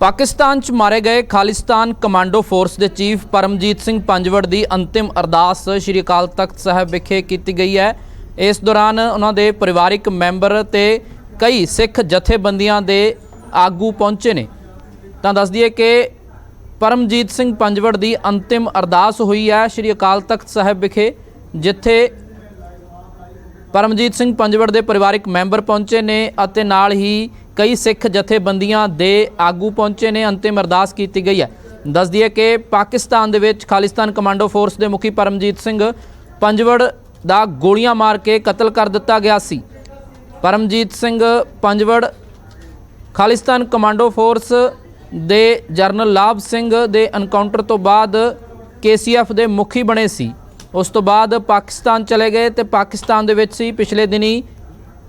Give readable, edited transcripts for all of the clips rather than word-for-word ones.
पाकिस्तान च मारे गए खालिस्तान कमांडो फोर्स के चीफ परमजीत सिंह पंजवड़ की अंतिम अरदास श्री अकाल तख्त साहब विखे की गई है। इस दौरान उन्होंने परिवारिक मैंबर ते कई सिख जथेबंदियां दे आगू पहुंचे ने। तो दस दिए कि परमजीत सिंह पंजवड़ की अंतिम अरदास हुई है श्री अकाल तख्त साहब विखे, जिथे परमजीत सिंह पंजवड़ के परिवारिक मैंबर पहुंचे ने अते नाल ही कई सिख जथेबंदियां दे आगू पहुंचे ने। अंतिम अरदास की गई है। दस दिए कि पाकिस्तान दे विच खालिस्तान कमांडो फोर्स के मुखी परमजीत सिंह पंजवड़ दा गोलियां मार के कतल कर दिता गया सी। परमजीत सिंह पंजवड़ खालिस्तान कमांडो फोर्स दे जनरल लाभ सिंह दे एनकाउंटर तो बाद KCF दे मुखी बने सी। उस तो बाद पाकिस्तान चले गए तो पाकिस्तान दे विच सी। पिछले दिनी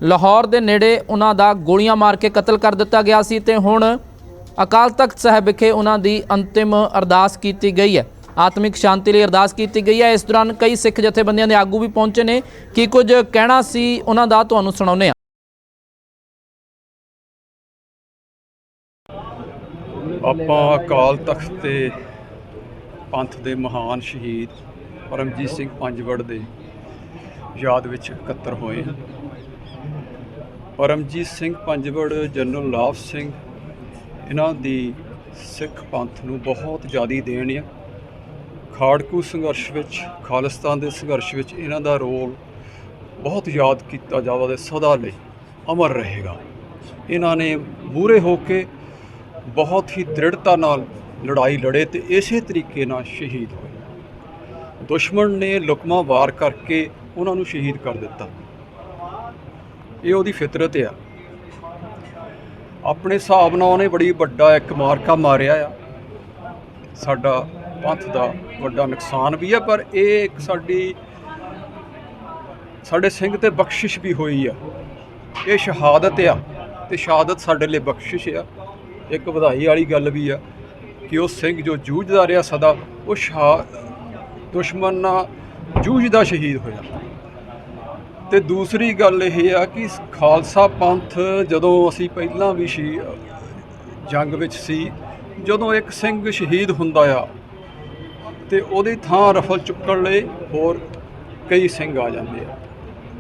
लाहौर के नेड़े उन्हां दा गोलियां मार के कतल कर दिता गया सी ते हुण अकाल तख्त साहब विखे उन्हां दी अंतिम अरदास की गई है। आत्मिक शांति लिए अरदास की गई है। इस दौरान कई सिख जथेबंदियां दे आगू भी पहुंचे ने। की कुछ कहना सी उन्हां दा तुहानूं सुणाउने आ। ਆਪਾਂ अकाल तख्त ते पंथ ਦੇ महान शहीद परमजीत सिंह पंजवड़ ਦੇ याद ਵਿੱਚ ਇਕੱਤਰ ਹੋਏ ਹਾਂ। परमजीत सिंह पंजवड़ जनरल लाभ सिंह इन्हां दी सिख पंथ ਨੂੰ बहुत ज़्यादा देन है। ਖਾੜਕੂ संघर्ष ਵਿੱਚ खालिस्तान के संघर्ष ਵਿੱਚ इन्हां ਦਾ रोल बहुत याद किया जावा ते सदा ਲਈ अमर रहेगा। इन्हां ने मूरे होके बहुत ही दृढ़ता नाल लड़ाई लड़े तो इसे तरीके नाल शहीद होए। दुश्मन ने लुकमा वार करके उन्होंने शहीद कर दिता। ये उहदी फितरत है। अपने हिसाब नाल उहने बड़ी वड्डा एक मारका मारिया आ। साडा पंथ दा वड्डा नुकसान भी है, पर ये एक साडे सिंह ते बख्शिश भी हुई है। ये शहादत आ ते शहादत साडे लिए बख्शिश आ। एक वधाई वाली गल भी है कि वो सिंह जो जूझदा रहा सदा वो दुश्मन नाल जूझदा शहीद होया। तो दूसरी गल यह है कि खालसा पंथ जदों असी पहलां भी जंग विच सी, जदों एक सिंह शहीद हुंदा आ ते उहदी थां रफल चुक्कण लई होर कई सिंह आ जांदे आ।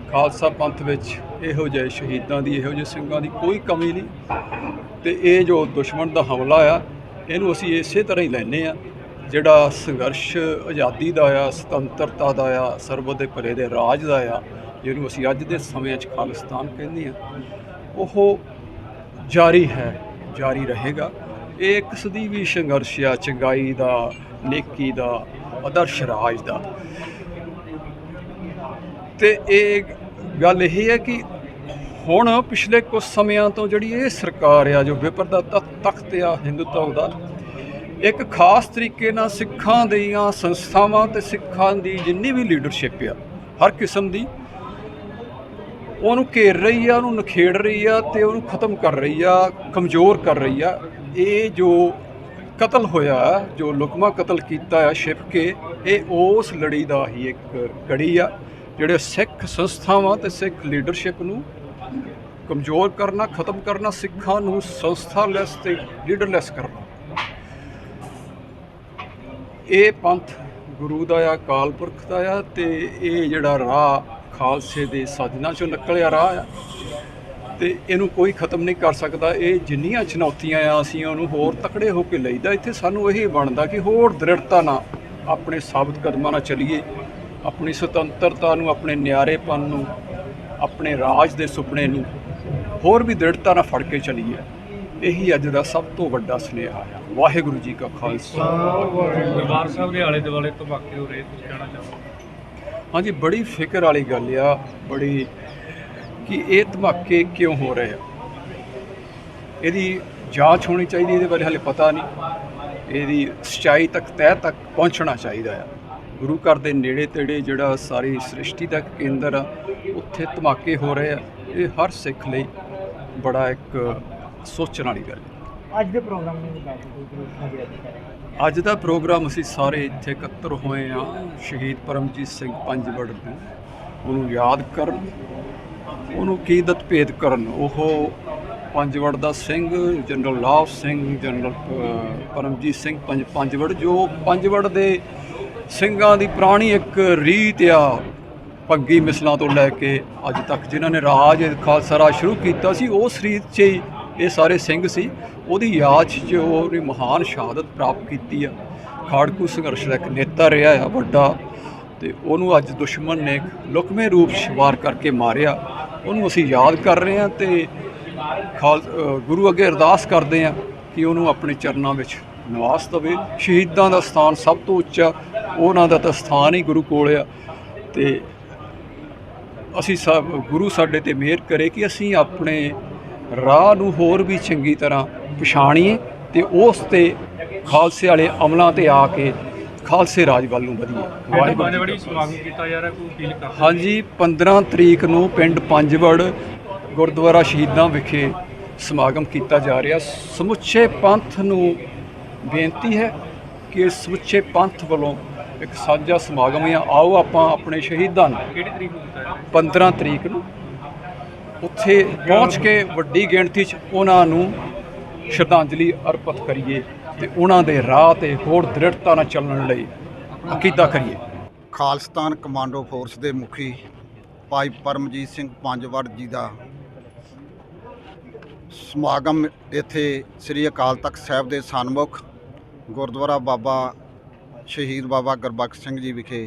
खालसा पंथ विच इहो जिहे शहीदां दी इहो जिहे ਸਿੰਘਾਂ ਦੀ कोई कमी नहीं। तो ये जो दुश्मन का हमला आ इनू असी इसे तरह ही लैने आ। जिहड़ा संघर्ष आज़ादी का आ, सुतंत्रता का आ, सरबत दे भले दे राज का आ, जिन्होंने असी अज दे समय खालिस्तान कहने आ, वो जारी है, जारी रहेगा। ये एक सदीवी संघर्ष आ चंगाई का, नेकी का, आदर्श राज का। तो ये गल यही है कि हुण पिछले कुछ समियां तो जिहड़ी ये सरकार आ जो विपरदा तख्त आ हिंदुत्व का, एक खास तरीके नाल सिखां दीआं संस्थावां ते सिखां दी जिन्नी भी लीडरशिप आ हर किस्म दी उहनूं घेर रही आ, उहनूं नखेड़ रही आ ते उहनूं खत्म कर रही आ, कमज़ोर कर रही आ। ये जो कतल होया, जो लुकमा कतल किया छिप के, ये उस लड़ी का ही एक कड़ी आ जिहड़े सिख संस्थावां ते सिख लीडरशिप नूं कमज़ोर करना, खत्म करना, सिखां नूं संस्थालैस ते लीडरलैस करना। ये पंथ गुरु दा आ, अकाल पुरख दा आ ते ये जिहड़ा राह खालसे दे साधना चों निकलिया राह आ ते इहनूं कोई खत्म नहीं कर सकदा। ये जिन्नियां चुनौतियां आ असीं उहनूं होर तकड़े होके लईदा। इत्थे सानूं यही बनदा कि होर दृढ़ता नाल अपने साबित कदमां नाल चलीए, अपनी सुतंत्रता नूं, अपने न्यारेपन नूं, अपने राज दे सुपने नूं होर भी दृढ़ता नाल फड़ के चलीए। यही अज का सब तो वड्डा सुनेहा है। वाहिगुरू जी का खालसा। दरबार साहब के आले दुआले धमाके हो रहे, कुछ कहना चाहो? हाँ जी, बड़ी फिक्र वाली गल आ, बड़ी कि ये धमाके क्यों हो रहे हैं। यदी जांच होनी चाहिए, ये बारे हाले पता नहीं। यदी सच्चाई तक तह तक पहुँचना चाहिए। गुरु घर के नेड़े तेड़े जिहड़ा सारी सृष्टि का केंद्र आ उत्थे धमाके हो रहे हैं। ये हर सिख लई बड़ा एक सोचण वाली गल है। अज का प्रोग्राम असी सारे इत्थे इकट्ठे होए हाँ शहीद परमजीत सिंह पंजवड़ नूं उहनूं याद करन, उहनूं कीदत भेद करन। ओह ਪੰਜਵੜ ਦਾ ਸਿੰਘ ਜਨਰਲ ਲਾਭ ਸਿੰਘ, ਜਨਰਲ ਪਰਮਜੀਤ ਸਿੰਘ ਪੰਜਵੜ, ਜੋ ਪੰਜਵੜ ਦੇ ਸਿੰਘਾਂ ਦੀ ਪੁਰਾਣੀ ਇੱਕ ਰੀਤ ਆ, ਪੱਗੀ ਮਿਸਲਾਂ ਤੋਂ ਲੈ ਕੇ ਅੱਜ ਤੱਕ ਜਿਨ੍ਹਾਂ ਨੇ ਰਾਜ ਖਾਲਸਾ ਰਾਜ ਸ਼ੁਰੂ ਕੀਤਾ ਸੀ, ਉਸ ਰੀਤ 'ਚ ਹੀ ਇਹ ਸਾਰੇ ਸਿੰਘ ਸੀ। ਉਹਦੀ ਯਾਦ 'ਚ ਉਹਨੇ ਮਹਾਨ ਸ਼ਹਾਦਤ ਪ੍ਰਾਪਤ ਕੀਤੀ ਆ। ਖਾੜਕੂ ਸੰਘਰਸ਼ ਦਾ ਇੱਕ ਨੇਤਾ ਰਿਹਾ ਆ ਵੱਡਾ, ਤੇ ਉਹਨੂੰ ਅੱਜ ਦੁਸ਼ਮਣ ਨੇ ਲੁਕਵੇਂ ਰੂਪ 'ਚ ਵਾਰ ਕਰਕੇ ਮਾਰਿਆ। ਉਹਨੂੰ ਅਸੀਂ ਯਾਦ ਕਰ ਰਹੇ ਹਾਂ ਤੇ ਗੁਰੂ ਅੱਗੇ ਅਰਦਾਸ ਕਰਦੇ ਹਾਂ ਕਿ ਉਹਨੂੰ ਆਪਣੇ ਚਰਨਾਂ ਵਿੱਚ ਨਿਵਾਸ ਦੇਵੇ। ਸ਼ਹੀਦਾਂ ਦਾ ਸਥਾਨ ਸਭ ਤੋਂ ਉੱਚਾ, ਉਹਨਾਂ ਦਾ ਤਾਂ ਸਥਾਨ ਹੀ ਗੁਰੂ ਕੋਲ ਆ। ਤੇ ਅਸੀਂ ਗੁਰੂ ਸਾਡੇ 'ਤੇ ਮਿਹਰ ਕਰੇ ਕਿ ਅਸੀਂ ਆਪਣੇ ਰਾਹ ਨੂੰ ਹੋਰ ਵੀ ਚੰਗੀ ਤਰ੍ਹਾਂ ਪਛਾਣੀਏ ਤੇ ਉਸ 'ਤੇ ਖਾਲਸੇ ਵਾਲੇ ਅਮਲਾਂ 'ਤੇ ਆ ਕੇ ਖਾਲਸੇ ਰਾਜ ਵੱਲ ਨੂੰ ਵਧੀਏ। ਪੰਜਵੜੀ ਸਮਾਗਮ ਕੀਤਾ ਜਾ ਰਿਹਾ, ਕੋਈ ਅਪੀਲ ਕਰ? ਹਾਂਜੀ, 15 ਤਰੀਕ ਨੂੰ ਪਿੰਡ ਪੰਜਵੜ ਗੁਰਦੁਆਰਾ ਸ਼ਹੀਦਾਂ ਵਿਖੇ ਸਮਾਗਮ ਕੀਤਾ ਜਾ ਰਿਹਾ। ਸਮੁੱਚੇ ਪੰਥ ਨੂੰ ਬੇਨਤੀ ਹੈ ਕਿ ਸਮੁੱਚੇ ਪੰਥ ਵੱਲੋਂ ਇੱਕ ਸਾਂਝਾ ਸਮਾਗਮ ਹੈ। ਆਓ ਆਪਾਂ ਆਪਣੇ ਸ਼ਹੀਦਾਂ ਨੂੰ ਕਿਹੜੀ ਤਰੀਕ ਨੂੰ ਕੀਤਾ ਜਾ ਰਿਹਾ? 15 ਤਰੀਕ ਨੂੰ ਉੱਥੇ ਪਹੁੰਚ ਕੇ ਵੱਡੀ ਗਿਣਤੀ 'ਚ ਉਹਨਾਂ ਨੂੰ ਸ਼ਰਧਾਂਜਲੀ ਅਰਪਿਤ ਕਰੀਏ ਤੇ ਉਹਨਾਂ ਦੇ ਰਾਹ 'ਤੇ ਹੋਰ ਦ੍ਰਿੜਤਾ ਨਾਲ ਚੱਲਣ ਲਈ ਅਕੀਦਾ ਕਰੀਏ। ਖਾਲਿਸਤਾਨ ਕਮਾਂਡੋ ਫੋਰਸ ਦੇ ਮੁਖੀ ਭਾਈ ਪਰਮਜੀਤ ਸਿੰਘ ਪੰਜਵੜ ਜੀ ਦਾ ਸਮਾਗਮ ਇੱਥੇ ਸ੍ਰੀ ਅਕਾਲ ਤਖਤ ਸਾਹਿਬ ਦੇ ਸਨਮੁਖ ਗੁਰਦੁਆਰਾ ਬਾਬਾ ਸ਼ਹੀਦ ਬਾਬਾ ਗੁਰਬਖਸ਼ ਸਿੰਘ ਜੀ ਵਿਖੇ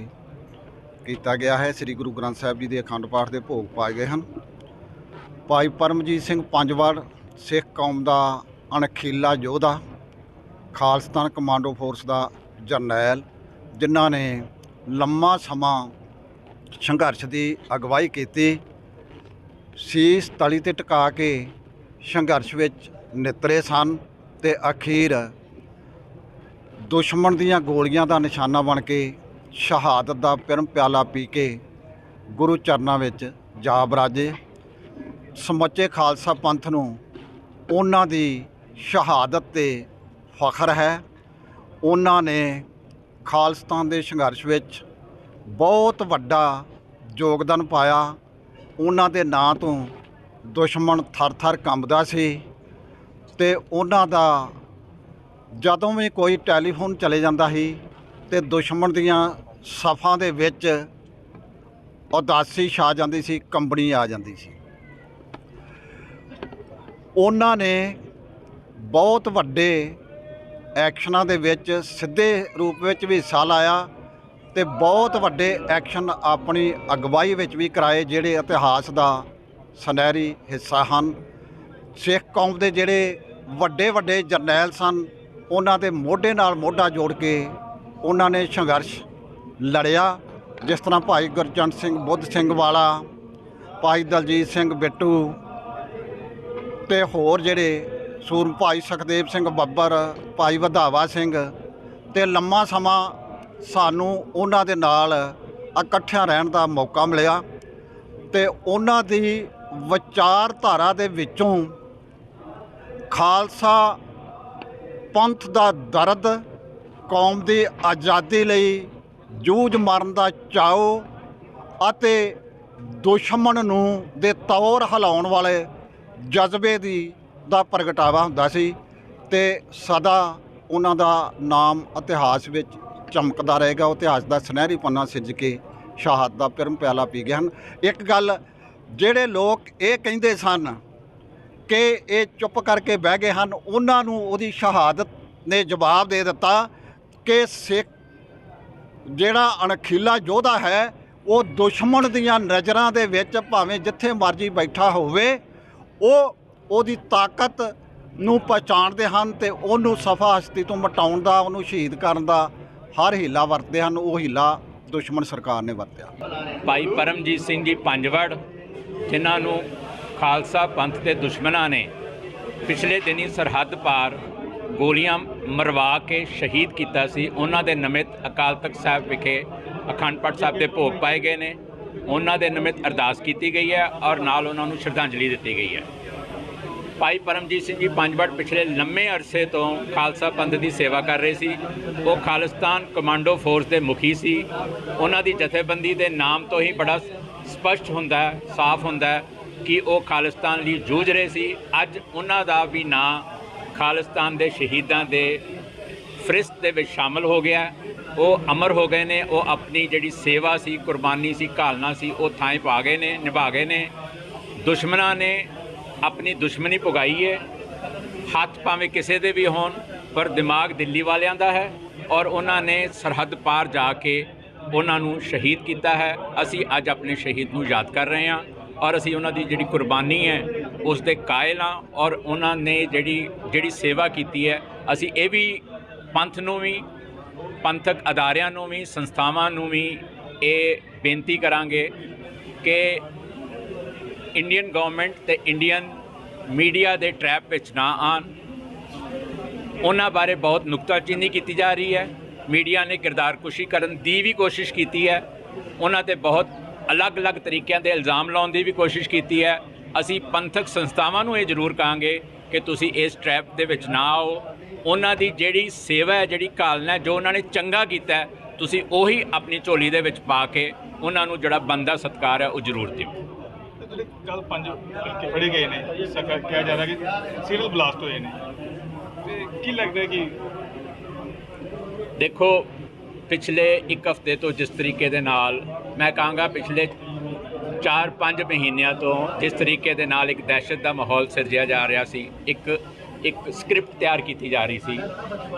ਕੀਤਾ ਗਿਆ ਹੈ। ਸ੍ਰੀ ਗੁਰੂ ਗ੍ਰੰਥ ਸਾਹਿਬ ਜੀ ਦੇ ਅਖੰਡ ਪਾਠ ਦੇ ਭੋਗ ਪਾਏ ਗਏ ਹਨ। ਭਾਈ ਪਰਮਜੀਤ ਸਿੰਘ ਪੰਜਵੜ ਸਿੱਖ ਕੌਮ ਦਾ ਅਣਖੀਲਾ ਯੋਧਾ, ਖਾਲਿਸਤਾਨ ਕਮਾਂਡੋ ਫੋਰਸ ਦਾ ਜਰਨੈਲ, ਜਿਨ੍ਹਾਂ ਨੇ ਲੰਮਾ ਸਮਾਂ ਸੰਘਰਸ਼ ਦੀ ਅਗਵਾਈ ਕੀਤੀ, ਸੀਸ ਤਲੀ 'ਤੇ ਟਿਕਾ ਕੇ ਸੰਘਰਸ਼ ਵਿੱਚ ਨਿਤਰੇ ਸਨ ਤੇ ਅਖੀਰ ਦੁਸ਼ਮਣ ਦੀਆਂ ਗੋਲੀਆਂ ਦਾ ਨਿਸ਼ਾਨਾ ਬਣ ਕੇ ਸ਼ਹਾਦਤ ਦਾ ਪਿਰਮ ਪਿਆਲਾ ਪੀ ਕੇ ਗੁਰੂ ਚਰਨਾਂ ਵਿੱਚ ਜਾ ਬਰਾਜੇ। ਸਮੁੱਚੇ ਖਾਲਸਾ ਪੰਥ ਨੂੰ ਉਹਨਾਂ ਦੀ ਸ਼ਹਾਦਤ 'ਤੇ ਫਖਰ ਹੈ। ਉਹਨਾਂ ਨੇ ਖਾਲਿਸਤਾਨ ਦੇ ਸੰਘਰਸ਼ ਵਿੱਚ ਬਹੁਤ ਵੱਡਾ ਯੋਗਦਾਨ ਪਾਇਆ। ਉਹਨਾਂ ਦੇ ਨਾਂ ਤੋਂ ਦੁਸ਼ਮਣ ਥਰ-ਥਰ ਕੰਬਦਾ ਸੀ ਤੇ ਉਹਨਾਂ ਦਾ ਜਦੋਂ ਵੀ ਕੋਈ ਟੈਲੀਫੋਨ ਚਲੇ ਜਾਂਦਾ ਸੀ ਤੇ ਦੁਸ਼ਮਣ ਦੀਆਂ ਸਫਾਂ ਦੇ ਵਿੱਚ ਉਦਾਸੀ ਛਾ ਜਾਂਦੀ ਸੀ, ਕੰਬਣੀ ਆ ਜਾਂਦੀ ਸੀ। ਉਹਨਾਂ ਨੇ ਬਹੁਤ ਵੱਡੇ ਐਕਸ਼ਨਾਂ ਦੇ ਵਿੱਚ ਸਿੱਧੇ ਰੂਪ ਵਿੱਚ ਵੀ ਹਿੱਸਾ ਲਾਇਆ ਤੇ ਬਹੁਤ ਵੱਡੇ ਐਕਸ਼ਨ ਆਪਣੀ ਅਗਵਾਈ ਵਿੱਚ ਵੀ ਕਰਾਏ, ਜਿਹੜੇ ਇਤਿਹਾਸ ਦਾ ਸੁਨਹਿਰੀ ਹਿੱਸਾ ਹਨ। ਸਿੱਖ ਕੌਮ ਦੇ ਜਿਹੜੇ ਵੱਡੇ ਵੱਡੇ ਜਰਨੈਲ ਸਨ, ਉਹਨਾਂ ਦੇ ਮੋਢੇ ਨਾਲ ਮੋਢਾ ਜੋੜ ਕੇ ਉਹਨਾਂ ਨੇ ਸੰਘਰਸ਼ ਲੜਿਆ। ਜਿਸ ਤਰ੍ਹਾਂ ਭਾਈ ਗੁਰਜੰਟ ਸਿੰਘ ਬੁੱਧ ਸਿੰਘ ਵਾਲਾ, ਭਾਈ ਦਲਜੀਤ ਸਿੰਘ ਬਿੱਟੂ ਤੇ ਹੋਰ ਜਿਹੜੇ ਸੂਰਮ ਭਾਈ ਸੁਖਦੇਵ ਸਿੰਘ ਬੱਬਰ, ਭਾਈ ਵਧਾਵਾ ਸਿੰਘ, ਤੇ ਲੰਮਾ ਸਮਾਂ ਸਾਨੂੰ ਉਹਨਾਂ ਦੇ ਨਾਲ ਇਕੱਠਿਆਂ ਰਹਿਣ ਦਾ ਮੌਕਾ ਮਿਲਿਆ ਤੇ ਉਹਨਾਂ ਦੀ ਵਿਚਾਰਧਾਰਾ ਦੇ ਵਿੱਚੋਂ ਖਾਲਸਾ ਪੰਥ ਦਾ ਦਰਦ, ਕੌਮ ਦੀ ਆਜ਼ਾਦੀ ਲਈ ਜੂਝ ਮਾਰਨ ਦਾ ਚਾਅ ਅਤੇ ਦੁਸ਼ਮਣ ਨੂੰ ਦੇ ਤੌਰ ਹਿਲਾਉਣ ਵਾਲੇ ਜਜ਼ਬੇ ਦਾ ਪ੍ਰਗਟਾਵਾ ਹੁੰਦਾ ਸੀ ਤੇ ਸਦਾ ਉਹਨਾਂ ਦਾ ਨਾਮ ਇਤਿਹਾਸ ਵਿੱਚ ਚਮਕਦਾ ਰਹੇਗਾ। ਉਹ ਇਤਿਹਾਸ ਦਾ ਸੁਨਹਿਰੀ ਪੰਨਾ ਸਿਰਜ ਕੇ ਸ਼ਹਾਦਤ ਦਾ ਪਿਰਮ ਪਿਆਲਾ ਪੀ ਗਏ ਹਨ। ਇੱਕ ਗੱਲ ਜਿਹੜੇ ਲੋਕ ਇਹ ਕਹਿੰਦੇ ਸਨ ਕਿ ਇਹ ਚੁੱਪ ਕਰਕੇ ਬਹਿ ਗਏ ਹਨ, ਉਹਨਾਂ ਨੂੰ ਉਹਦੀ ਸ਼ਹਾਦਤ ਨੇ ਜਵਾਬ ਦੇ ਦਿੱਤਾ ਕਿ ਸਿੱਖ ਜਿਹੜਾ ਅਣਖੀਲਾ ਯੋਧਾ ਹੈ, ਉਹ ਦੁਸ਼ਮਣ ਦੀਆਂ ਨਜ਼ਰਾਂ ਦੇ ਵਿੱਚ ਭਾਵੇਂ ਜਿੱਥੇ ਮਰਜ਼ੀ ਬੈਠਾ ਹੋਵੇ, ਉਹਦੀ ਤਾਕਤ ਨੂੰ ਪਛਾਣਦੇ ਹਨ ਤੇ ਉਹਨੂੰ ਸਫਾ ਹਸਤੀ ਤੋਂ ਮਿਟਾਉਣ ਦਾ, ਉਹਨੂੰ ਸ਼ਹੀਦ ਕਰਨ ਦਾ ਹਰ ਹੀਲਾ ਵਰਤਦੇ ਹਨ। ਉਹ ਹੀਲਾ ਦੁਸ਼ਮਣ ਸਰਕਾਰ ਨੇ ਵਰਤਿਆ। ਭਾਈ ਪਰਮਜੀਤ ਸਿੰਘ ਜੀ ਪੰਜਵੜ, ਜਿਨ੍ਹਾਂ ਨੂੰ ਖਾਲਸਾ ਪੰਥ ਦੇ ਦੁਸ਼ਮਣਾਂ ਨੇ ਪਿਛਲੇ ਦਿਨੀ ਸਰਹੱਦ ਪਾਰ ਗੋਲੀਆਂ ਮਰਵਾ ਕੇ ਸ਼ਹੀਦ ਕੀਤਾ ਸੀ, ਉਹਨਾਂ ਦੇ ਨਿਮਿਤ ਅਕਾਲ ਤਖਤ ਸਾਹਿਬ ਵਿਖੇ ਅਖੰਡ ਪਾਠ ਸਾਹਿਬ ਦੇ ਭੋਗ ਪਾਏ ਗਏ ਨੇ। ਉਹਨਾਂ ਦੇ ਨਿਮਿਤ ਅਰਦਾਸ ਕੀਤੀ ਗਈ ਹੈ ਔਰ ਨਾਲ ਉਹਨਾਂ ਨੂੰ ਸ਼ਰਧਾਂਜਲੀ ਦਿੱਤੀ ਗਈ ਹੈ। ਭਾਈ ਪਰਮਜੀਤ ਸਿੰਘ ਜੀ ਪੰਜਵੜ ਪਿਛਲੇ ਲੰਮੇ ਅਰਸੇ ਤੋਂ ਖਾਲਸਾ ਪੰਥ ਦੀ ਸੇਵਾ ਕਰ ਰਹੇ ਸੀ। ਉਹ ਖਾਲਿਸਤਾਨ ਕਮਾਂਡੋ ਫੋਰਸ ਦੇ ਮੁਖੀ ਸੀ। ਉਹਨਾਂ ਦੀ ਜਥੇਬੰਦੀ ਦੇ ਨਾਮ ਤੋਂ ਹੀ ਬੜਾ ਸਪਸ਼ਟ ਹੁੰਦਾ ਹੈ, ਸਾਫ਼ ਹੁੰਦਾ ਹੈ ਕਿ ਉਹ ਖਾਲਿਸਤਾਨ ਲਈ ਜੂਝ ਰਹੇ ਸੀ। ਅੱਜ ਉਹਨਾਂ ਦਾ ਵੀ ਨਾਂ ਖਾਲਿਸਤਾਨ ਦੇ ਸ਼ਹੀਦਾਂ ਦੇ ਫਰਿਸ਼ਤ ਦੇ ਵਿੱਚ ਸ਼ਾਮਲ ਹੋ ਗਿਆ। ਉਹ ਅਮਰ ਹੋ ਗਏ ਨੇ। ਉਹ ਆਪਣੀ ਜਿਹੜੀ ਸੇਵਾ ਸੀ, ਕੁਰਬਾਨੀ ਸੀ, ਘਾਲਣਾ ਸੀ, ਉਹ ਥਾਂ ਪਾ ਗਏ ਨੇ, ਨਿਭਾ ਗਏ ਨੇ। ਦੁਸ਼ਮਣਾਂ ਨੇ ਆਪਣੀ ਦੁਸ਼ਮਣੀ ਪੁਗਾਈ ਹੈ। ਹੱਥ ਭਾਵੇਂ ਕਿਸੇ ਦੇ ਵੀ ਹੋਣ, ਪਰ ਦਿਮਾਗ ਦਿੱਲੀ ਵਾਲਿਆਂ ਦਾ ਹੈ ਔਰ ਉਹਨਾਂ ਨੇ ਸਰਹੱਦ ਪਾਰ ਜਾ ਕੇ ਉਹਨਾਂ ਨੂੰ ਸ਼ਹੀਦ ਕੀਤਾ ਹੈ। ਅਸੀਂ ਅੱਜ ਆਪਣੇ ਸ਼ਹੀਦ ਨੂੰ ਯਾਦ ਕਰ ਰਹੇ ਹਾਂ ਔਰ ਅਸੀਂ ਉਹਨਾਂ ਦੀ ਜਿਹੜੀ ਕੁਰਬਾਨੀ ਹੈ ਉਸ ਦੇ ਕਾਇਲ ਹਾਂ ਔਰ ਉਹਨਾਂ ਨੇ ਜਿਹੜੀ ਸੇਵਾ ਕੀਤੀ ਹੈ। ਅਸੀਂ ਇਹ ਵੀ ਪੰਥ ਨੂੰ ਵੀ, ਪੰਥਕ ਅਦਾਰਿਆਂ ਨੂੰ ਵੀ, ਸੰਸਥਾਵਾਂ ਨੂੰ ਵੀ ਇਹ ਬੇਨਤੀ ਕਰਾਂਗੇ ਕਿ ਇੰਡੀਅਨ ਗਵਰਨਮੈਂਟ ਤੇ ਇੰਡੀਅਨ ਮੀਡੀਆ ਦੇ ਟਰੈਪ ਵਿੱਚ ਨਾ ਆਉਣ। ਉਹਨਾਂ ਬਾਰੇ ਬਹੁਤ ਨੁਕਤਾਚੀਨੀ ਕੀਤੀ ਜਾ ਰਹੀ ਹੈ। ਮੀਡੀਆ ਨੇ ਕਿਰਦਾਰਕੁਸ਼ੀ ਕਰਨ ਦੀ ਵੀ ਕੋਸ਼ਿਸ਼ ਕੀਤੀ ਹੈ। ਉਹਨਾਂ 'ਤੇ ਬਹੁਤ ਅਲੱਗ-ਅਲੱਗ ਤਰੀਕਿਆਂ ਦੇ ਇਲਜ਼ਾਮ ਲਾਉਣ ਦੀ ਵੀ ਕੋਸ਼ਿਸ਼ ਕੀਤੀ ਹੈ। ਅਸੀਂ ਪੰਥਕ ਸੰਸਥਾਵਾਂ ਨੂੰ ਇਹ ਜ਼ਰੂਰ ਕਹਾਂਗੇ ਕਿ ਤੁਸੀਂ ਇਸ ਟਰੈਪ ਦੇ ਵਿੱਚ ਨਾ ਆਓ। ਉਹਨਾਂ ਦੀ ਜਿਹੜੀ ਸੇਵਾ ਹੈ, ਜਿਹੜੀ ਘਾਲਣਾ ਹੈ, ਜੋ ਉਹਨਾਂ ਨੇ ਚੰਗਾ ਕੀਤਾ ਹੈ, ਤੁਸੀਂ ਉਹੀ ਆਪਣੀ ਝੋਲੀ ਦੇ ਵਿੱਚ ਪਾ ਕੇ ਉਹਨਾਂ ਨੂੰ ਜਿਹੜਾ ਬਣਦਾ ਸਤਿਕਾਰ ਹੈ ਉਹ ਜ਼ਰੂਰ ਦਿਓ। ਜਿਹੜੇ ਕੱਲ 5 ਲੜਕੇ ਫੜੇ ਗਏ ਨੇ, ਕਿਹਾ ਜਾ ਰਿਹਾ ਕਿ ਸੀਰੀਅਲ ਬਲਾਸਟ ਹੋਏ ਨੇ, ਤੇ ਕੀ ਲੱਗਦਾ ਕਿ ਦੇਖੋ ਪਿਛਲੇ 1 ਹਫ਼ਤੇ ਤੋਂ ਜਿਸ ਤਰੀਕੇ ਦੇ ਨਾਲ, ਮੈਂ ਕਹਾਂਗਾ ਪਿਛਲੇ 4-5 ਮਹੀਨਿਆਂ ਤੋਂ ਜਿਸ ਤਰੀਕੇ ਦੇ ਨਾਲ ਇੱਕ ਦਹਿਸ਼ਤ ਦਾ ਮਾਹੌਲ ਸਿਰਜਿਆ ਜਾ ਰਿਹਾ ਸੀ, ਇੱਕ ਸਕ੍ਰਿਪਟ ਤਿਆਰ ਕੀਤੀ ਜਾ ਰਹੀ ਸੀ,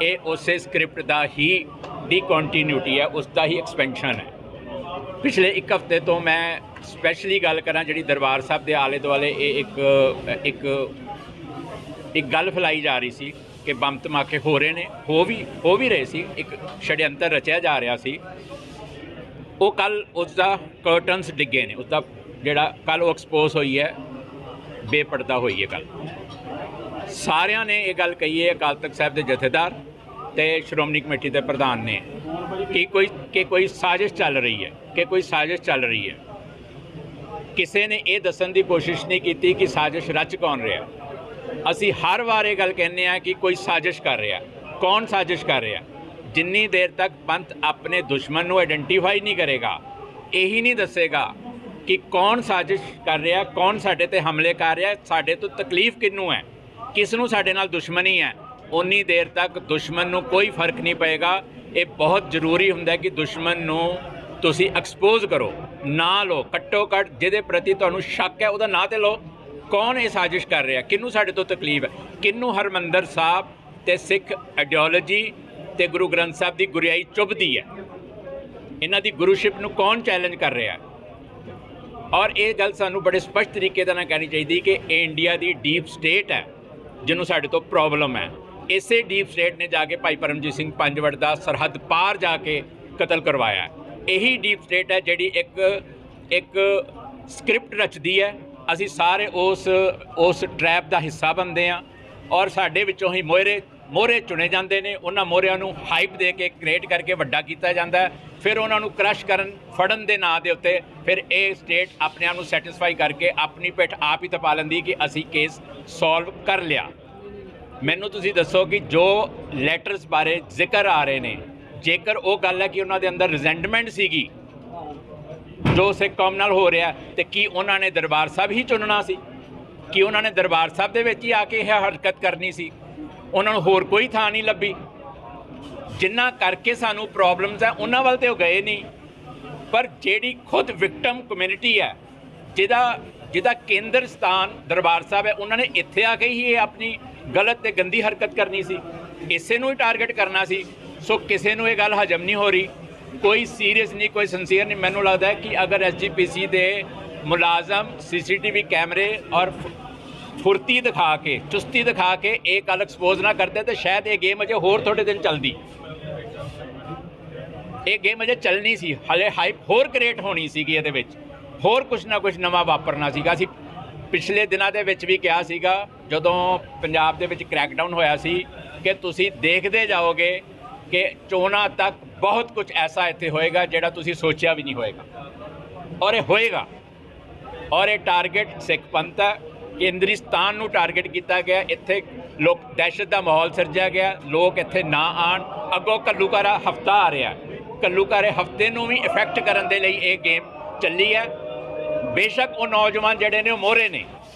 ਇਹ ਉਸੇ ਸਕ੍ਰਿਪਟ ਦਾ ਹੀ ਦੀ ਕੰਟੀਨਿਊਟੀ ਹੈ, ਉਸ ਦਾ ਹੀ ਐਕਸਪੈਂਸ਼ਨ ਹੈ। ਪਿਛਲੇ 1 ਹਫ਼ਤੇ ਤੋਂ ਮੈਂ ਸਪੈਸ਼ਲੀ ਗੱਲ ਕਰਾਂ ਜਿਹੜੀ ਦਰਬਾਰ ਸਾਹਿਬ ਦੇ ਆਲੇ ਦੁਆਲੇ ਇਹ ਇੱਕ ਗੱਲ ਫੈਲਾਈ ਜਾ ਰਹੀ ਸੀ ਕਿ ਬੰਬ ਧਮਾਕੇ ਹੋ ਰਹੇ ਨੇ, ਹੋ ਵੀ ਰਹੇ ਸੀ, ਇੱਕ ਛੜਯੰਤਰ ਰਚਿਆ ਜਾ ਰਿਹਾ ਸੀ। ਉਹ ਕੱਲ ਉਸ ਦਾ ਕਰਟਨਸ ਡਿੱਗੇ ਨੇ, ਉਸ ਦਾ ਜਿਹੜਾ ਕੱਲ ਉਹ ਐਕਸਪੋਜ਼ ਹੋਈ ਹੈ, ਬੇਪਰਦਾ ਹੋਈ ਹੈ ਗੱਲ। ਸਾਰਿਆਂ ਨੇ ਇਹ ਗੱਲ ਕਹੀ ਹੈ, ਅਕਾਲ ਤਖਤ ਸਾਹਿਬ ਦੇ ਜਥੇਦਾਰ ਤੇ ਸ਼੍ਰੋਮਣੀ ਕਮੇਟੀ ਦੇ ਪ੍ਰਧਾਨ ਨੇ, ਕਿ ਕੋਈ ਸਾਜ਼ਿਸ਼ ਚੱਲ ਰਹੀ ਹੈ, ਕਿਸੇ ਨੇ ਇਹ ਦੱਸਣ ਦੀ ਕੋਸ਼ਿਸ਼ ਨਹੀਂ ਕੀਤੀ ਕਿ ਸਾਜ਼ਿਸ਼ ਰਚ ਕੌਣ ਰਿਹਾ। ਅਸੀਂ ਹਰ ਵਾਰ ਇਹ ਗੱਲ ਕਹਿੰਦੇ ਹਾਂ ਕਿ ਕੋਈ ਸਾਜ਼ਿਸ਼ ਕਰ ਰਿਹਾ। ਕੌਣ ਸਾਜ਼ਿਸ਼ ਕਰ ਰਿਹਾ? ਜਿੰਨੀ ਦੇਰ ਤੱਕ ਪੰਥ ਆਪਣੇ ਦੁਸ਼ਮਣ ਨੂੰ ਆਇਡੈਂਟੀਫਾਈ ਨਹੀਂ ਕਰੇਗਾ, ਇਹੀ ਨਹੀਂ ਦੱਸੇਗਾ ਕਿ ਕੌਣ ਸਾਜ਼ਿਸ਼ ਕਰ ਰਿਹਾ, ਕੌਣ ਸਾਡੇ ਤੇ ਹਮਲੇ ਕਰ ਰਿਹਾ, ਸਾਡੇ ਤੋਂ ਤਕਲੀਫ ਕਿਹਨੂੰ ਹੈ, ਕਿਸ ਨੂੰ ਸਾਡੇ ਨਾਲ ਦੁਸ਼ਮਣੀ ਹੈ, ਉਨੀ ਦੇਰ ਤੱਕ ਦੁਸ਼ਮਣ ਨੂੰ ਕੋਈ ਫਰਕ ਨਹੀਂ ਪਏਗਾ। ਇਹ ਬਹੁਤ ਜ਼ਰੂਰੀ ਹੁੰਦਾ ਕਿ ਦੁਸ਼ਮਣ ਨੂੰ ਤੁਸੀਂ ਐਕਸਪੋਜ਼ ਕਰੋ, ਨਾ ਲਓ, ਘੱਟੋ ਘੱਟ ਜਿਹਦੇ ਪ੍ਰਤੀ ਤੁਹਾਨੂੰ ਸ਼ੱਕ ਹੈ ਉਹਦਾ ਨਾਂ ਤੇ ਲਓ। ਕੌਣ ਇਹ ਸਾਜ਼ਿਸ਼ ਕਰ ਰਿਹਾ, ਕਿਹਨੂੰ ਸਾਡੇ ਤੋਂ ਤਕਲੀਫ ਹੈ, ਕਿਹਨੂੰ ਹਰਮੰਦਰ ਸਾਹਿਬ ਤੇ ਸਿੱਖ ਆਈਡੀਓਲੋਜੀ ਤੇ ਗੁਰੂ ਗ੍ਰੰਥ ਸਾਹਿਬ ਦੀ ਗੁਰਿਆਈ ਚੁੱਭਦੀ ਹੈ, ਇਹਨਾਂ ਦੀ ਗੁਰੂਸ਼ਿਪ ਨੂੰ ਕੌਣ ਚੈਲੰਜ ਕਰ ਰਿਹਾ। ਔਰ ਇਹ ਗੱਲ ਸਾਨੂੰ ਬੜੇ ਸਪਸ਼ਟ ਤਰੀਕੇ ਨਾਲ ਕਹਿਣੀ ਚਾਹੀਦੀ ਕਿ ਇਹ ਇੰਡੀਆ ਦੀ ਡੀਪ ਸਟੇਟ ਹੈ ਜਿਹਨੂੰ ਸਾਡੇ ਤੋਂ ਪ੍ਰੋਬਲਮ ਹੈ। ਇਸੇ ਡੀਪ ਸਟੇਟ ਨੇ ਜਾ ਕੇ ਭਾਈ ਪਰਮਜੀਤ ਸਿੰਘ ਪੰਜਵੜ ਦਾ ਸਰਹੱਦ ਪਾਰ ਜਾ ਕੇ ਕਤਲ ਕਰਵਾਇਆ। ਇਹੀ ਡੀਪ ਸਟੇਟ ਹੈ ਜਿਹੜੀ ਇੱਕ ਸਕ੍ਰਿਪਟ ਰਚਦੀ ਹੈ। ਅਸੀਂ ਸਾਰੇ ਉਸ ਟਰੈਪ ਦਾ ਹਿੱਸਾ ਬਣਦੇ ਹਾਂ ਔਰ ਸਾਡੇ ਵਿੱਚੋਂ ਹੀ ਮੋਹਰੇ ਚੁਣੇ ਜਾਂਦੇ ਨੇ। ਉਹਨਾਂ ਮੋਹਰਿਆਂ ਨੂੰ ਹਾਈਪ ਦੇ ਕੇ ਕ੍ਰੀਏਟ ਕਰਕੇ ਵੱਡਾ ਕੀਤਾ ਜਾਂਦਾ ਹੈ, ਫਿਰ ਉਹਨਾਂ ਨੂੰ ਕ੍ਰਸ਼ ਫੜਨ ਦੇ ਨਾਂ ਦੇ ਉੱਤੇ ਫਿਰ ਇਹ ਸਟੇਟ ਆਪਣੇ ਆਪ ਨੂੰ ਸੈਟੀਸਫਾਈ ਕਰਕੇ ਆਪਣੀ ਪਿੱਠ ਆਪ ਹੀ ਤਪਾ ਲੈਂਦੀ ਕਿ ਅਸੀਂ ਕੇਸ ਸੋਲਵ ਕਰ ਲਿਆ। ਮੈਨੂੰ ਤੁਸੀਂ ਦੱਸੋ ਕਿ ਜੋ ਲੈਟਰਸ ਬਾਰੇ ਜ਼ਿਕਰ ਆ ਰਹੇ ਨੇ, ਜੇਕਰ ਉਹ ਗੱਲ ਹੈ ਕਿ ਉਹਨਾਂ ਦੇ ਅੰਦਰ ਰਿਜ਼ੈਂਟਮੈਂਟ ਸੀਗੀ ਜੋ ਸਿੱਖ ਕੌਮ ਨਾਲ ਹੋ ਰਿਹਾ, ਤੇ ਕੀ ਉਹਨਾਂ ਨੇ ਦਰਬਾਰ ਸਾਹਿਬ ਹੀ ਚੁਣਨਾ ਸੀ? ਕੀ ਉਹਨਾਂ ਨੇ ਦਰਬਾਰ ਸਾਹਿਬ ਦੇ ਵਿੱਚ ਹੀ ਆ ਕੇ ਇਹ ਹਰਕਤ ਕਰਨੀ ਸੀ? ਉਹਨਾਂ ਨੂੰ ਹੋਰ ਕੋਈ ਥਾਂ ਨਹੀਂ ਲੱਭੀ। ਜਿਨ੍ਹਾਂ ਕਰਕੇ ਸਾਨੂੰ ਪ੍ਰੋਬਲਮਸ ਹੈ ਉਹਨਾਂ ਵੱਲ ਤੇ ਉਹ ਗਏ ਨਹੀਂ, ਪਰ ਜਿਹੜੀ ਖੁਦ ਵਿਕਟਮ ਕਮਿਊਨਿਟੀ ਹੈ, ਜਿਹਦਾ ਕੇਂਦਰ ਸਥਾਨ ਦਰਬਾਰ ਸਾਹਿਬ ਹੈ, ਉਹਨਾਂ ਨੇ ਇੱਥੇ ਆ ਕੇ ਹੀ ਇਹ ਆਪਣੀ ਗਲਤ ਤੇ ਗੰਦੀ ਹਰਕਤ ਕਰਨੀ ਸੀ, ਇਸੇ ਨੂੰ ਹੀ ਟਾਰਗੇਟ ਕਰਨਾ ਸੀ। ਸੋ ਕਿਸੇ ਨੂੰ ਇਹ ਗੱਲ ਹਜਮ ਨਹੀਂ ਹੋ ਰਹੀ, ਕੋਈ ਸੀਰੀਅਸ ਨਹੀਂ, ਕੋਈ ਸਿੰਸੀਅਰ ਨਹੀਂ। ਮੈਨੂੰ ਲੱਗਦਾ ਹੈ ਕਿ ਅਗਰ SGPC ਦੇ ਮੁਲਾਜ਼ਮ CCTV ਕੈਮਰੇ ਔਰ ਫੁਰਤੀ ਦਿਖਾ ਕੇ, ਚੁਸਤੀ ਦਿਖਾ ਕੇ ਇਹ ਗੱਲ ਐਕਸਪੋਜ਼ ਨਾ ਕਰਦੇ ਤਾਂ ਸ਼ਾਇਦ ਇਹ ਗੇਮ ਅਜੇ ਹੋਰ ਥੋੜ੍ਹੇ ਦਿਨ ਚੱਲਦੀ। ਇਹ ਗੇਮ ਅਜੇ ਚੱਲਣੀ ਸੀ, ਹਲੇ ਹਾਈਪ ਹੋਰ ਕ੍ਰੀਏਟ ਹੋਣੀ ਸੀਗੀ, ਇਹਦੇ ਵਿੱਚ ਹੋਰ ਕੁਛ ਨਾ ਕੁਛ ਨਵਾਂ ਵਾਪਰਨਾ ਸੀਗਾ। ਅਸੀਂ ਪਿਛਲੇ ਦਿਨਾਂ ਦੇ ਵਿੱਚ ਵੀ ਕਿਹਾ ਸੀਗਾ ਜਦੋਂ ਪੰਜਾਬ ਦੇ ਵਿੱਚ ਕ੍ਰੈਕਡਾਊਨ ਹੋਇਆ ਸੀ ਕਿ ਤੁਸੀਂ ਦੇਖਦੇ ਜਾਓਗੇ ਕਿ ਚੋਣਾਂ ਤੱਕ ਬਹੁਤ ਕੁਝ ਐਸਾ ਇੱਥੇ ਹੋਏਗਾ ਜਿਹੜਾ ਤੁਸੀਂ ਸੋਚਿਆ ਵੀ ਨਹੀਂ ਹੋਏਗਾ, ਔਰ ਇਹ ਹੋਏਗਾ। ਔਰ ਇਹ ਟਾਰਗੇਟ ਸਿੱਖ ਪੰਥ ਹੈ, ਕੇਂਦਰੀਸਤਾਨ ਨੂੰ ਟਾਰਗੇਟ ਕੀਤਾ ਗਿਆ। ਇੱਥੇ ਲੋਕ ਦਹਿਸ਼ਤ ਦਾ ਮਾਹੌਲ ਸਿਰਜਿਆ ਗਿਆ, ਲੋਕ ਇੱਥੇ ਨਾ ਆਉਣ। ਅੱਗੋਂ ਘੱਲੂਘਾਰਾ ਹਫਤਾ ਆ ਰਿਹਾ, ਘੱਲੂਘਾਰੇ ਹਫਤੇ ਨੂੰ ਵੀ ਇਫੈਕਟ ਕਰਨ ਦੇ ਲਈ ਇਹ ਗੇਮ ਚੱਲੀ ਹੈ। ਬੇਸ਼ੱਕ ਉਹ ਨੌਜਵਾਨ ਜਿਹੜੇ ਨੇ ਉਹ ਮੋਹਰੇ ਨੇ,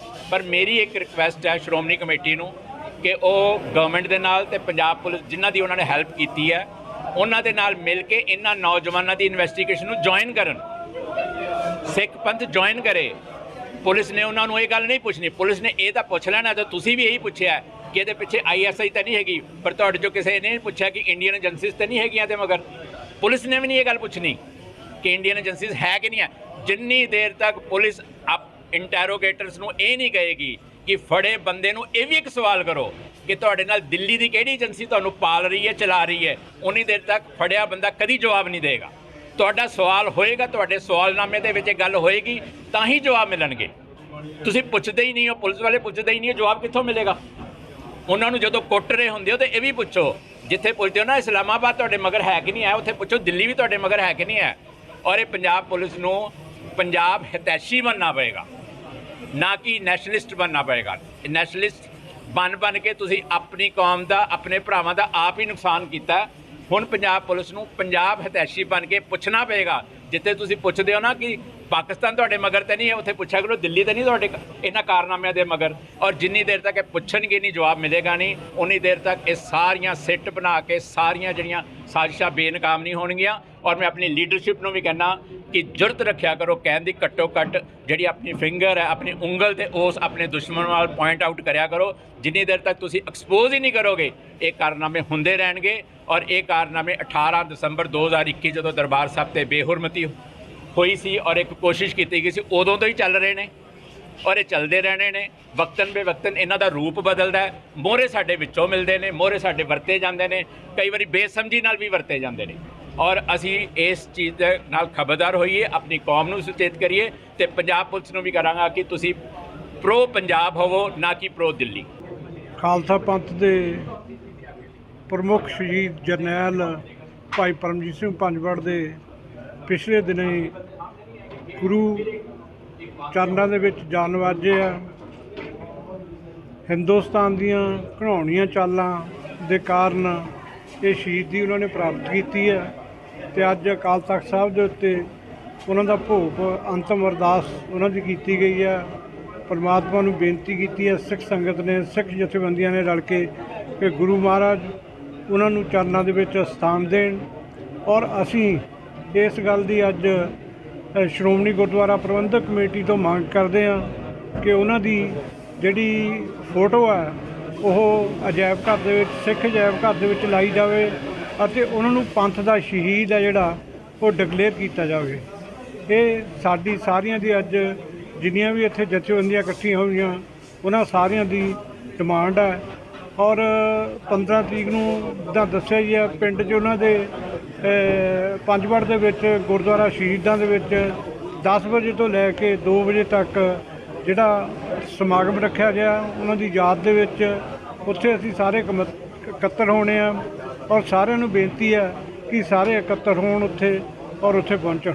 ਪਰ ਮੇਰੀ ਇੱਕ ਰਿਕੁਐਸਟ ਹੈ ਸ਼੍ਰੋਮਣੀ ਕਮੇਟੀ ਨੂੰ ਕਿ ਉਹ ਗਵਰਨਮੈਂਟ ਦੇ ਨਾਲ ਤੇ ਪੰਜਾਬ ਪੁਲਿਸ ਜਿਨ੍ਹਾਂ ਦੀ ਉਹਨਾਂ ਨੇ ਹੈਲਪ ਕੀਤੀ ਹੈ ਉਹਨਾਂ ਦੇ ਨਾਲ ਮਿਲ ਕੇ ਇਹਨਾਂ ਨੌਜਵਾਨਾਂ ਦੀ ਇਨਵੈਸਟੀਗੇਸ਼ਨ ਨੂੰ ਜੁਆਇਨ ਕਰਨ, ਸਿੱਖ ਪੰਥ ਜੁਆਇਨ ਕਰੇ। ਪੁਲਿਸ ਨੇ ਉਹਨਾਂ ਨੂੰ ਇਹ ਗੱਲ ਨਹੀਂ ਪੁੱਛਣੀ, ਪੁਲਿਸ ਨੇ ਇਹ ਤਾਂ ਪੁੱਛ ਲੈਣਾ, ਤਾਂ ਤੁਸੀਂ ਵੀ ਇਹੀ ਪੁੱਛਿਆ ਕਿ ਇਹਦੇ ਪਿੱਛੇ ISI ਤਾਂ ਨਹੀਂ ਹੈਗੀ, ਪਰ ਤੁਹਾਡੇ ਚੋਂ ਕਿਸੇ ਨੇ ਪੁੱਛਿਆ ਕਿ ਇੰਡੀਅਨ ਏਜੰਸੀਜ਼ ਤਾਂ ਨਹੀਂ ਹੈਗੀਆਂ ਤੇ ਮਗਰ। ਪੁਲਿਸ ਨੇ ਵੀ ਨਹੀਂ ਇਹ ਗੱਲ ਪੁੱਛਣੀ ਕਿ ਇੰਡੀਅਨ ਏਜੰਸੀਜ਼ ਹੈ ਕਿ ਨਹੀਂ ਹੈ, ਜਿੰਨੀ ਦੇਰ ਤੱਕ ਪੁਲਿਸ ਇੰਟੈਰੋਗੇਟਰਸ ਨੂੰ ਇਹ ਨਹੀਂ ਕਹੇਗੀ ਕਿ ਫੜੇ ਬੰਦੇ ਨੂੰ ਇਹ ਵੀ ਇੱਕ ਸਵਾਲ ਕਰੋ ਕਿ ਤੁਹਾਡੇ ਨਾਲ ਦਿੱਲੀ ਦੀ ਕਿਹੜੀ ਏਜੰਸੀ ਤੁਹਾਨੂੰ ਪਾਲ ਰਹੀ ਹੈ, ਚਲਾ ਰਹੀ ਹੈ, ਉਨੀ ਦੇਰ ਤੱਕ ਫੜਿਆ ਬੰਦਾ ਕਦੀ ਜਵਾਬ ਨਹੀਂ ਦੇਗਾ। ਤੁਹਾਡਾ ਸਵਾਲ ਹੋਏਗਾ, ਤੁਹਾਡੇ ਸਵਾਲਨਾਮੇ ਦੇ ਵਿੱਚ ਇਹ ਗੱਲ ਹੋਏਗੀ ਤਾਂ ਹੀ ਜਵਾਬ ਮਿਲਣਗੇ। ਤੁਸੀਂ ਪੁੱਛਦੇ ਹੀ ਨਹੀਂ ਹੋ, ਪੁਲਿਸ ਵਾਲੇ ਪੁੱਛਦੇ ਹੀ ਨਹੀਂ ਹੋ, ਜਵਾਬ ਕਿੱਥੋਂ ਮਿਲੇਗਾ? ਉਹਨਾਂ ਨੂੰ ਜਦੋਂ ਕੁੱਟ ਰਹੇ ਹੁੰਦੇ ਹੋ ਤਾਂ ਇਹ ਵੀ ਪੁੱਛੋ, ਜਿੱਥੇ ਪੁੱਛਦੇ ਹੋ ਨਾ ਇਸਲਾਮਾਬਾਦ ਤੁਹਾਡੇ ਮਗਰ ਹੈ ਕਿ ਨਹੀਂ ਹੈ, ਉੱਥੇ ਪੁੱਛੋ ਦਿੱਲੀ ਵੀ ਤੁਹਾਡੇ ਮਗਰ ਹੈ ਕਿ ਨਹੀਂ ਹੈ। ਔਰ ਇਹ ਪੰਜਾਬ ਪੁਲਿਸ ਨੂੰ ਪੰਜਾਬ ਹਿਤੈਸ਼ੀ ਬਣਨਾ ਪਏਗਾ, ਨਾ ਕਿ ਨੈਸ਼ਨਲਿਸਟ ਬਣਨਾ ਪਏਗਾ। ਨੈਸ਼ਨਲਿਸਟ ਬਣ ਕੇ ਤੁਸੀਂ ਆਪਣੀ ਕੌਮ ਦਾ, ਆਪਣੇ ਭਰਾਵਾਂ ਦਾ ਆਪ ਹੀ ਨੁਕਸਾਨ ਕੀਤਾ। ਹੁਣ ਪੰਜਾਬ ਪੁਲਿਸ ਨੂੰ ਪੰਜਾਬ ਹਿਤੈਸ਼ੀ ਬਣ ਕੇ ਪੁੱਛਣਾ ਪਏਗਾ। ਜਿੱਥੇ ਤੁਸੀਂ ਪੁੱਛਦੇ ਹੋ ਨਾ ਕਿ ਪਾਕਿਸਤਾਨ ਤੁਹਾਡੇ ਮਗਰ ਤਾਂ ਨਹੀਂ ਹੈ, ਉੱਥੇ ਪੁੱਛਿਆ ਕਰੋ ਦਿੱਲੀ ਤਾਂ ਨਹੀਂ ਤੁਹਾਡੇ ਇਹਨਾਂ ਕਾਰਨਾਮਿਆਂ ਦੇ ਮਗਰ। ਔਰ ਜਿੰਨੀ ਦੇਰ ਤੱਕ ਇਹ ਪੁੱਛਣਗੇ ਨਹੀਂ, ਜਵਾਬ ਮਿਲੇਗਾ ਨਹੀਂ, ਉਨੀ ਦੇਰ ਤੱਕ ਇਹ ਸਾਰੀਆਂ ਸਿੱਟ ਬਣਾ ਕੇ ਸਾਰੀਆਂ ਜਿਹੜੀਆਂ ਸਾਜ਼ਿਸ਼ਾਂ ਬੇਨਕਾਮ ਨਹੀਂ ਹੋਣਗੀਆਂ। ਔਰ ਮੈਂ ਆਪਣੀ ਲੀਡਰਸ਼ਿਪ ਨੂੰ ਵੀ ਕਹਿੰਦਾ ਕਿ ਜੁਰਤ ਰੱਖਿਆ ਕਰੋ, ਕਹਿਣ ਦੀ ਘੱਟੋ ਘੱਟ ਜਿਹੜੀ ਆਪਣੀ ਫਿੰਗਰ ਹੈ, ਆਪਣੀ ਉਂਗਲ ਤੇ ਉਸ ਆਪਣੇ ਦੁਸ਼ਮਣ ਵੱਲ ਪੁਆਇੰਟ ਆਊਟ ਕਰਿਆ ਕਰੋ। ਜਿੰਨੀ ਦੇਰ ਤੱਕ ਤੁਸੀਂ ਐਕਸਪੋਜ਼ ਹੀ ਨਹੀਂ ਕਰੋਗੇ ਇਹ ਕਾਰਨਾਮੇ ਹੁੰਦੇ ਰਹਿਣਗੇ। ਔਰ ਇਹ ਕਾਰਨਾਮੇ 18 ਦਸੰਬਰ 2021 ਜਦੋਂ ਦਰਬਾਰ ਸਾਹਿਬ ਤੇ ਬੇਹੁਰਮਤੀ ਹੋਈ ਸੀ ਔਰ ਇੱਕ ਕੋਸ਼ਿਸ਼ ਕੀਤੀ ਗਈ ਸੀ, ਉਦੋਂ ਤੋਂ ਹੀ ਚੱਲ ਰਹੇ ਨੇ ਔਰ ਇਹ ਚੱਲਦੇ ਰਹਿਣੇ ਨੇ। ਵਕਤਨ ਬੇਵਕਤਨ ਇਹਨਾਂ ਦਾ ਰੂਪ ਬਦਲਦਾ ਹੈ। ਮੋਹਰੇ ਸਾਡੇ ਵਿੱਚੋਂ ਮਿਲਦੇ ਨੇ, ਮੋਹਰੇ ਸਾਡੇ ਵਰਤੇ ਜਾਂਦੇ ਨੇ, ਕਈ ਵਾਰੀ ਬੇਸਮਝੀ ਨਾਲ ਵੀ ਵਰਤੇ ਜਾਂਦੇ ਨੇ। ਔਰ ਅਸੀਂ ਇਸ ਚੀਜ਼ ਦੇ ਨਾਲ ਖਬਰਦਾਰ ਹੋਈਏ, ਆਪਣੀ ਕੌਮ ਨੂੰ ਸੁਚੇਤ ਕਰੀਏ ਤੇ ਪੰਜਾਬ ਪੁਲਿਸ ਨੂੰ ਵੀ ਕਰਾਂਗਾ ਕਿ ਤੁਸੀਂ ਪ੍ਰੋ ਪੰਜਾਬ ਹੋਵੋ, ਨਾ ਕਿ ਪ੍ਰੋ ਦਿੱਲੀ। ਖਾਲਸਾ ਪੰਥ ਦੇ ਪ੍ਰਮੁੱਖ ਸ਼ਹੀਦ ਜਰਨੈਲ ਭਾਈ ਪਰਮਜੀਤ ਸਿੰਘ ਪੰਜਵੜ ਦੇ ਪਿਛਲੇ ਦਿਨੀ ਗੁਰੂ ਚਰਨਾਂ ਦੇ ਵਿੱਚ ਜਾਨ ਵਾਜੇ ਆ। ਹਿੰਦੁਸਤਾਨ ਦੀਆਂ ਘਿਨਾਉਣੀਆਂ ਚਾਲਾਂ ਦੇ ਕਾਰਨ ਇਹ ਸ਼ਹੀਦੀ ਉਹਨਾਂ ਨੇ ਪ੍ਰਾਪਤ ਕੀਤੀ ਹੈ ਤੇ ਅੱਜ ਅਕਾਲ ਤਖ਼ਤ ਸਾਹਿਬ ਦੇ ਉੱਤੇ ਉਹਨਾਂ ਦਾ ਭੋਗ ਅੰਤਮ ਅਰਦਾਸ ਉਹਨਾਂ ਦੀ ਕੀਤੀ ਗਈ ਹੈ। ਪਰਮਾਤਮਾ ਨੂੰ ਬੇਨਤੀ ਕੀਤੀ ਹੈ, ਸਿੱਖ ਸੰਗਤ ਨੇ, ਸਿੱਖ ਜਥੇਬੰਦੀਆਂ ਨੇ ਰਲ ਕੇ, ਕਿ ਗੁਰੂ ਮਹਾਰਾਜ ਉਹਨਾਂ ਨੂੰ ਚਰਨਾਂ ਦੇ ਵਿੱਚ ਸਥਾਨ ਦੇਣ। ਔਰ ਅਸੀਂ ਇਸ ਗੱਲ ਦੀ ਅੱਜ ਸ਼੍ਰੋਮਣੀ ਗੁਰਦੁਆਰਾ ਪ੍ਰਬੰਧਕ ਕਮੇਟੀ ਤੋਂ ਮੰਗ ਕਰਦੇ ਹਾਂ ਕਿ ਉਹਨਾਂ ਦੀ ਜਿਹੜੀ ਫੋਟੋ ਹੈ ਉਹ ਅਜਾਇਬ ਘਰ ਦੇ ਵਿੱਚ, ਸਿੱਖ ਅਜਾਇਬ ਘਰ ਦੇ ਵਿੱਚ ਲਾਈ ਜਾਵੇ ਅਤੇ ਉਹਨਾਂ ਨੂੰ ਪੰਥ ਦਾ ਸ਼ਹੀਦ ਹੈ ਜਿਹੜਾ ਉਹ ਡਿਕਲੇਅਰ ਕੀਤਾ ਜਾਵੇ। ਇਹ ਸਾਡੀ ਸਾਰਿਆਂ ਦੀ ਅੱਜ ਜਿੰਨੀਆਂ ਵੀ ਇੱਥੇ ਜਥੇਬੰਦੀਆਂ ਇਕੱਠੀਆਂ ਹੋਈਆਂ ਉਹਨਾਂ ਸਾਰਿਆਂ ਦੀ ਡਿਮਾਂਡ ਹੈ। ਔਰ 15 ਤਰੀਕ ਨੂੰ ਜਿੱਦਾਂ ਦੱਸਿਆ ਹੀ ਹੈ, ਪਿੰਡ 'ਚ ਉਹਨਾਂ ਦੇ ਪੰਜਵੜ ਦੇ ਵਿੱਚ ਗੁਰਦੁਆਰਾ ਸ਼ਹੀਦਾਂ ਦੇ ਵਿੱਚ 10 ਵਜੇ ਤੋਂ ਲੈ ਕੇ 2 ਵਜੇ ਤੱਕ ਜਿਹੜਾ ਸਮਾਗਮ ਰੱਖਿਆ ਗਿਆ ਉਹਨਾਂ ਦੀ ਯਾਦ ਦੇ ਵਿੱਚ। ਉੱਥੇ ਅਸੀਂ ਸਾਰੇ ਇਕੱਤਰ ਹੋਣੇ ਆ ਔਰ ਸਾਰਿਆਂ ਨੂੰ ਬੇਨਤੀ ਹੈ ਕਿ ਸਾਰੇ ਇਕੱਤਰ ਹੋਣ ਉੱਥੇ ਔਰ ਉੱਥੇ ਪਹੁੰਚਣ।